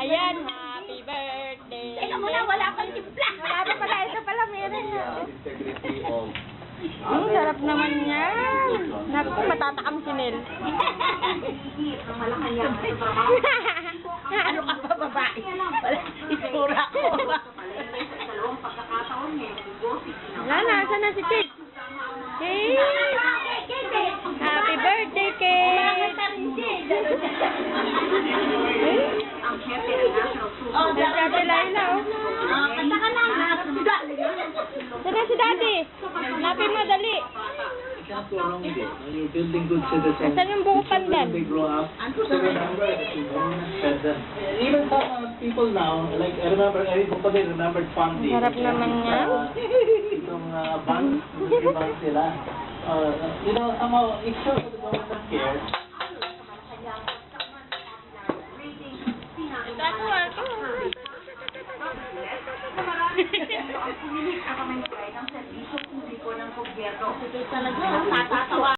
Ayan, happy birthday. Teka muna, wala pang timpla. Wala pa pala, ito pala meron na. Integrity of Sarap naman yan. Naku, matatakam si Nel. Ano ka pa, babae? Wala, isura ko. Wala na, saan na si Kate? Kate! Happy birthday, Kate! Oh, Si Ate Laila, oh. kanta ka lang. Saan na si Daddy? Hanapin mo, dali. That's wrong with it. You're building good citizens. Saan yung buko pandan? They grow up to remember that you fed them. Even some people now, like I remember, everybody remembered fondly. Sarap naman niya. Itong bank, yung bank sila. You know, somehow, it shows that the government cares. Ako, ako. Ang pumilit sa kamay ng serbisyo publiko ng gobyerno. Ito talaga, natatawa.